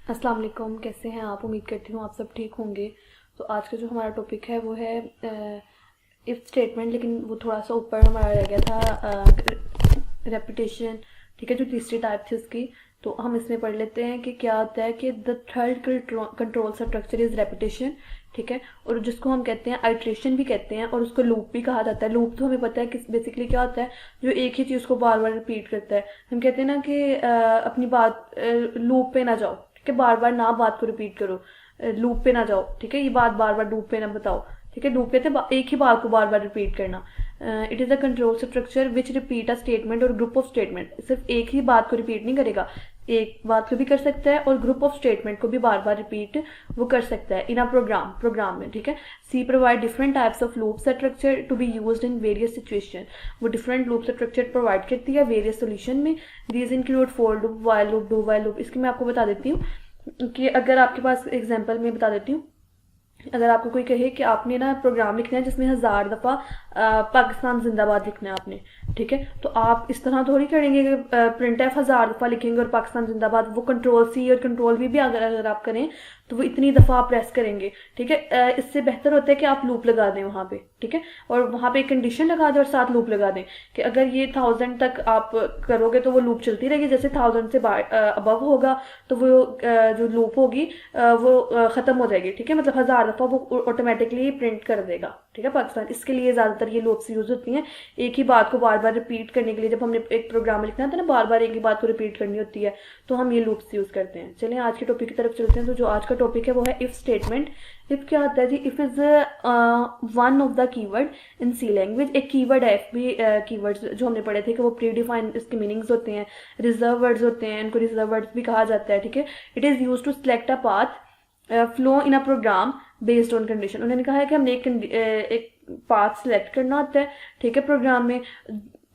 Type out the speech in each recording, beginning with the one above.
अस्सलाम वालेकुम, कैसे हैं आप? उम्मीद करती हूँ आप सब ठीक होंगे। तो आज का जो हमारा टॉपिक है वो है इफ़ स्टेटमेंट, लेकिन वो थोड़ा सा ऊपर हमारा रह गया था रेपिटेशन। ठीक है, जो तीसरी टाइप थी उसकी। तो हम इसमें पढ़ लेते हैं कि क्या होता है कि the third control structure is repetition. ठीक है, और जिसको हम कहते हैं आइट्रेशन भी कहते हैं, और उसको लूप भी कहा जाता है। लूप तो हमें पता है कि बेसिकली क्या होता है, जो एक ही चीज़ को बार बार रिपीट करता है। हम कहते हैं ना कि अपनी बात लूप पे ना जाओ। ठीक है, बार बार ना बात को रिपीट करो, लूप पे ना जाओ। ठीक है, ये बात बार बार लूप पे ना बताओ। ठीक है, लूप कहते हैं एक ही बात को बार बार रिपीट करना। It is a control structure which repeat a statement और ग्रुप ऑफ स्टेटमेंट। सिर्फ एक ही बात को रिपीट नहीं करेगा, एक बात को भी कर सकता है और ग्रुप ऑफ स्टेटमेंट को भी बार बार रिपीट वो कर सकता है इन अ प्रोग्राम में। ठीक है, C provide different types of loop structure to be used in various situation. वो डिफरेंट लूप स्ट्रक्चर प्रोवाइड करती है वेरियस सोल्यूशन में। These include for loop, while loop, do while loop. इसकी मैं आपको बता देती हूँ कि अगर आपके पास एग्जाम्पल में बता देती हूँ, अगर आपको कोई कहे कि आपने ना प्रोग्राम लिखना है जिसमें 1000 दफ़ा पाकिस्तान जिंदाबाद लिखना है आपने। ठीक है, तो आप इस तरह थोड़ी करेंगे कि प्रिंट एफ 1000 दफ़ा लिखेंगे और पाकिस्तान जिंदाबाद। वो कंट्रोल सी और कंट्रोल वी भी अगर आप करें तो वो इतनी दफ़ा आप प्रेस करेंगे। ठीक है, इससे बेहतर होता है कि आप लूप लगा दें वहाँ पे। ठीक है, और वहाँ पे एक कंडीशन लगा दें और साथ लूप लगा दें कि अगर ये 1000 तक आप करोगे तो वो लूप चलती रहेगी। जैसे 1000 से अबव होगा तो वो जो लूप होगी वो ख़त्म हो जाएगी। ठीक है, मतलब 1000 दफ़ा वो ऑटोमेटिकली प्रिंट कर देगा। ठीक है, पाकिस्तान। इसके लिए ज़्यादातर ये लूप्स यूज़ होती हैं, एक ही बात को बार बार रिपीट करने के लिए। जब हमने एक प्रोग्राम लिखना होता है ना, बार बार एक ही बात को रिपीट करनी होती है, तो हम ये लूप्स यूज़ करते हैं। चलें आज के टॉपिक की तरफ चलते हैं। तो जो आज का टॉपिक है वो है इफ़ स्टेटमेंट। इफ़ क्या होता है जी? If is one of the keyword in C language. एक कीवर्ड है, इफ भी कीवर्ड्स जो हमने पढ़े थे कि वो प्री डिफाइंड इसके मीनिंग्स होते हैं, रिजर्व वर्ड्स होते हैं, इनको रिजर्व वर्ड्स भी कहा जाता है। ठीक है, it is use to select a path flow in a program based on condition. उन्होंने कहा है कि हमने एक पाथ सिलेक्ट करना होता है। ठीक है, प्रोग्राम में,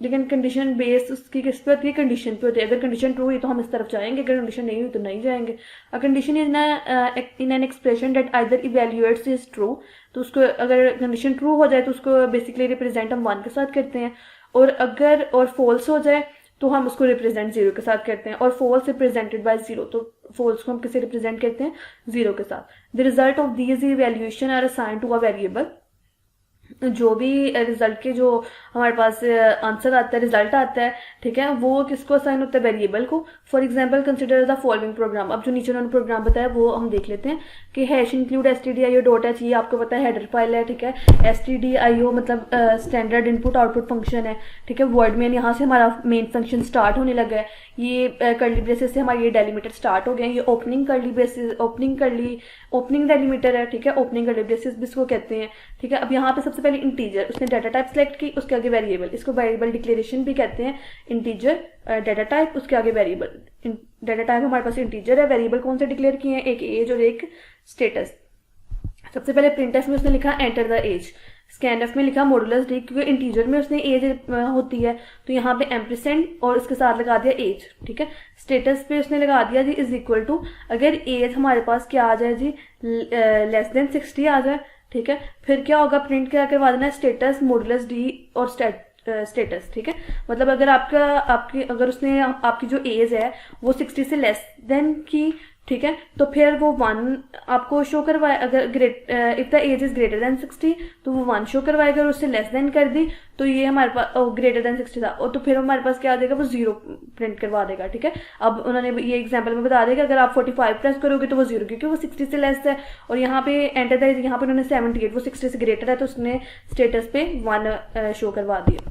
लेकिन कंडीशन बेस उसकी किस पे होती है? कंडीशन पे होती है। अगर कंडीशन ट्रू हुई तो हम इस तरफ जाएंगे, अगर कंडीशन नहीं हुई तो नहीं जाएंगे। A condition is in an expression that either evaluates is true. तो उसको अगर कंडीशन ट्रू हो जाए तो उसको बेसिकली रिप्रेजेंट हम 1 के साथ करते हैं, और अगर और फॉल्स हो जाए तो हम उसको रिप्रेजेंट 0 के साथ करते हैं। और फॉल्स रिप्रेजेंटेड बाय 0, तो फॉल्स को हम किसे रिप्रेजेंट करते हैं? 0 के साथ। The result of these evaluation are assign to a variable. जो भी रिजल्ट के जो हमारे पास आंसर आता है, रिजल्ट आता है, ठीक है, वो किसको असाइन होता है? वेरिएबल को। For example consider the following programme. अब जो नीचे उन्होंने प्रोग्राम बताया वो हम देख लेते हैं कि हैश इंक्लूड stdio.h, ये आपको पता है हेडर फाइल है। ठीक है, stdio मतलब स्टैंडर्ड इनपुट आउटपुट फंक्शन है। ठीक है, वर्ड में यहाँ से हमारा मेन फंक्शन स्टार्ट होने लगा है। ये कर्ली ब्रेसेस से हमारे ये डेलीमीटर स्टार्ट हो गए हैं। ये opening curly braces, opening delimiter है। ठीक है, ओपनिंग कर्ली ब्रेसेस भी इसको कहते हैं। ठीक है, अब यहाँ पे सबसे पहले इंटीजर, उसने डाटा टाइप सेलेक्ट की, उसके आगे वेरिएबल, इसको वेरिएबल डिक्लेरेशन भी कहते हैं। इंटीजर डाटा टाइप, उसके आगे वेरिएबल। डाटा टाइप हमारे पास इंटीजर है, वेरिएबल कौन से डिक्लेयर किए हैं? एक एज और एक स्टेटस। सबसे पहले प्रिंटफ में उसने लिखा एंटर द एज, स्कैनफ में लिखा मॉडुलस डी, क्योंकि इंटीजर में उसने एज होती है तो यहाँ पे एम्परसेंड और उसके साथ लगा दिया एज। ठीक है, स्टेटस पे उसने लगा दिया जी इज इक्वल टू, अगर एज हमारे पास क्या आ जाए जी, लेस देन 60 आ जाए। ठीक है, फिर क्या होगा? प्रिंट क्या करवा देना है? स्टेटस मॉडुलस डी और स्टेटस। ठीक है, मतलब अगर अगर उसने आपकी जो एज है वो 60 से लेस देन की, ठीक है, तो फिर वो 1 आपको शो करवाए। अगर if the age is greater than 60 तो वो 1 शो करवाएगा, और उससे लेस देन कर दी तो ये हमारे पास ग्रेटर देन 60 था, और तो फिर हमारे पास क्या आ जाएगा? वो 0 प्रिंट करवा देगा। ठीक है, अब उन्होंने ये एग्जांपल में बता देगा अगर आप 45 प्रेस करोगे तो वो 0, क्योंकि वो 60 से लेस है। और यहाँ पे एंटर द, यहाँ पे उन्होंने 78, वो 60 से ग्रेटर है तो उसने स्टेटस पे 1 शो करवा दिया।